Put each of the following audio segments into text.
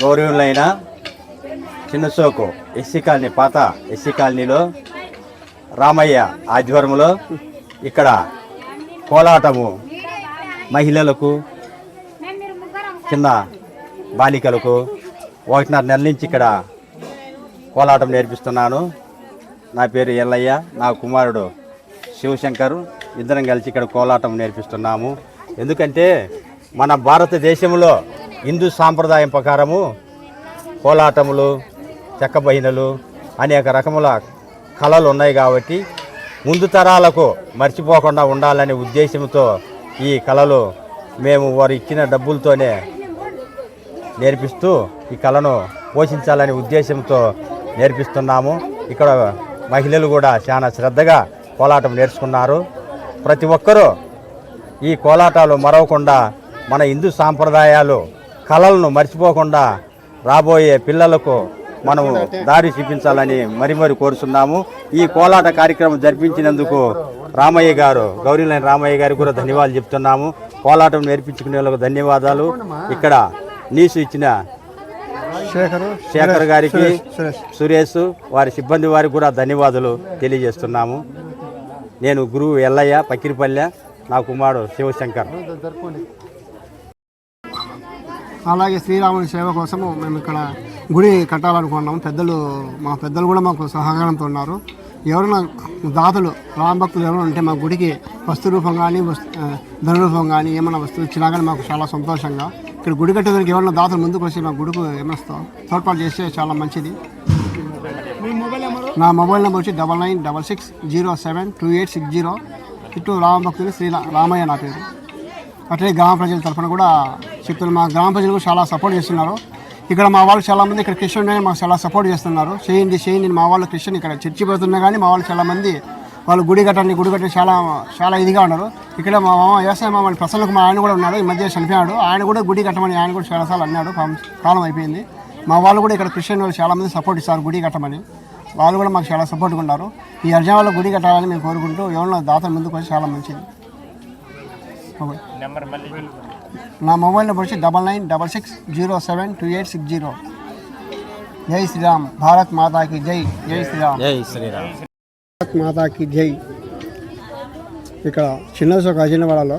గౌరవులైన చిన్న సోకు SC colony, పాత ఎస్సీ కాలనీలో రామయ్య ఆధ్వర్యంలో ఇక్కడ కోలాటము మహిళలకు, చిన్న బాలికలకు 1.5 నెలల నుంచి ఇక్కడ కోలాటం నేర్పిస్తున్నాను. నా పేరు ఎల్లయ్య, నా కుమారుడు శివశంకర్. ఇద్దరం కలిసి ఇక్కడ కోలాటం నేర్పిస్తున్నాము. ఎందుకంటే మన భారతదేశంలో హిందూ సాంప్రదాయం ప్రకారము కోలాటములు, చెక్క బహినలు అనేక రకముల కళలు ఉన్నాయి కాబట్టి ముందు తరాలకు మర్చిపోకుండా ఉండాలనే ఉద్దేశంతో ఈ కళలు మేము వారు ఇచ్చిన డబ్బులతోనే నేర్పిస్తూ ఈ కళను పోషించాలనే ఉద్దేశంతో నేర్పిస్తున్నాము. ఇక్కడ మహిళలు కూడా చాలా శ్రద్ధగా కోలాటం నేర్చుకున్నారు. ప్రతి ఒక్కరూ ఈ కోలాటాలు మరవకుండా మన హిందూ సాంప్రదాయాలు కళలను మర్చిపోకుండా రాబోయే పిల్లలకు మనము దారి చూపించాలని మరి కోరుతున్నాము. ఈ కోలాట కార్యక్రమం జరిపించినందుకు రామయ్య గారు, గౌరీలైన రామయ్య గారికి కూడా ధన్యవాదాలు చెప్తున్నాము. కోలాటం నేర్పించుకునే వాళ్ళకు ధన్యవాదాలు. ఇక్కడ నీసు ఇచ్చిన శేఖర్ గారికి, సురేష్ వారి సిబ్బంది వారికి కూడా ధన్యవాదాలు తెలియజేస్తున్నాము. నేను గురువు ఎల్లయ్య, పక్కిరిపల్లె, నా కుమారుడు శివశంకర్. అలాగే శ్రీరాముని సేవ కోసము మేము ఇక్కడ గుడి కట్టాలనుకున్నాము. మా పెద్దలు కూడా మాకు సహకారంతో ఉన్నారు. ఎవరైనా దాతలు, రామభక్తులు ఎవరైనా ఉంటే మా గుడికి వస్తు రూపం కానీ, ధన రూపం కానీ ఏమైనా వస్తువులు ఇచ్చినా కానీ మాకు చాలా సంతోషంగా. ఇక్కడ గుడి కట్టేదానికి ఎవరైనా దాతలు ముందుకు వచ్చి మా గుడికి ఏమైనా తోడ్పాటు చేస్తే చాలా మంచిది. నా మొబైల్ నెంబర్ వచ్చి 9966072860. ఇటు రామభక్తులు రామయ్య నా పేరు. అట్లే గ్రామ ప్రజల తరఫున కూడా చెప్తున్నారు. మా గ్రామ ప్రజలు కూడా చాలా సపోర్ట్ చేస్తున్నారు. ఇక్కడ మా వాళ్ళు చాలామంది ఇక్కడ క్రిస్టియన్ మాకు చాలా సపోర్ట్ చేస్తున్నారు. చేయండి మా వాళ్ళు క్రిస్టియన్ ఇక్కడ చర్చి పెడుతున్నా కానీ మా వాళ్ళు చాలామంది వాళ్ళు గుడి కట్టండి చాలా ఇదిగా ఉన్నారు. ఇక్కడ మా మామ వ్యవసాయ మామని ప్రసన్న కుమార్ ఆయన కూడా ఉన్నాడు. ఈ మధ్య చనిపోయాడు. ఆయన కూడా గుడి కట్టమని ఆయన కూడా చాలాసార్లు అన్నాడు. కాలం అయిపోయింది. మా వాళ్ళు కూడా ఇక్కడ క్రిస్టియన్ వాళ్ళు చాలామంది సపోర్ట్ ఇస్తారు గుడి కట్టమని. వాళ్ళు కూడా మాకు చాలా సపోర్ట్గా ఉన్నారు. ఈ అర్జున వాళ్ళ గుడి కట్టాలని మేము కోరుకుంటూ ఎవరైనా దాతల ముందుకు వచ్చి చాలా మంచిది. నా మొబైల్ నెంబర్ వచ్చి 9966072860. జై శ్రీరామ్. భారత్ మాతాకి జై. జై శ్రీరామ్. జై శ్రీరామ్. భారత్ మాతాకి జై. ఇక్కడ చిన్నది ఒక అజినవాడలో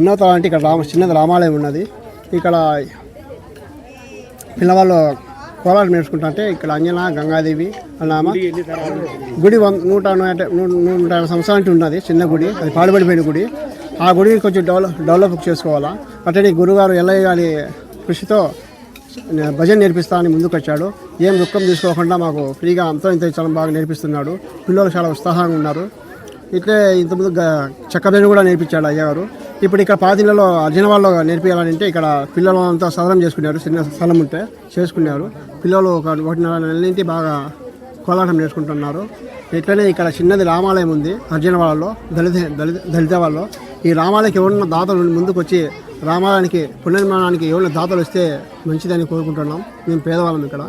ఎన్నోతల అంటే ఇక్కడ చిన్నది రామాలయం ఉన్నది. ఇక్కడ పిల్లవాళ్ళు కోలాటం నేర్చుకుంటుంటే ఇక్కడ అంజనా గంగాదేవి అన్నామ గుడి 150 సంవత్సరానికి ఉన్నది. చిన్న గుడి, అది పాడుబడిపోయిన గుడి. ఆ గుడిని కొంచెం డెవలప్ చేసుకోవాలా. అట్లనే గురుగారు ఎల్లయ్య గారి కృషితో భజన నేర్పిస్తానని ముందుకు వచ్చాడు. ఏం దుఃఖం తీసుకోకుండా మాకు ఫ్రీగా అంతో ఇంత చాలా బాగా నేర్పిస్తున్నాడు. పిల్లలు చాలా ఉత్సాహంగా ఉన్నారు. ఇట్లే ఇంతకుముందు చెక్కబెని కూడా నేర్పించాడు అయ్యగారు. ఇప్పుడు ఇక్కడ పాతిళ్ళలో అర్జున వాళ్ళు నేర్పించాలంటే ఇక్కడ పిల్లలు అంతా సదనం చేసుకున్నారు. చిన్న స్థలం ఉంటే చేసుకున్నారు. పిల్లలు ఒక 1.5 నెలల నుంచి బాగా కోలాటం నేర్చుకుంటున్నారు. ఇట్లనే ఇక్కడ చిన్నది రామాలయం ఉంది అర్జున వాళ్ళలో, దళిత వాళ్ళు. ఈ రామాలయానికి ఎవరన్నా దాతలు ముందుకు వచ్చి రామాలయానికి పునర్నిర్మాణానికి ఎవరైనా దాతలు వస్తే మంచిదని కోరుకుంటున్నాం. మేము పేదవాళ్ళం ఇక్కడ.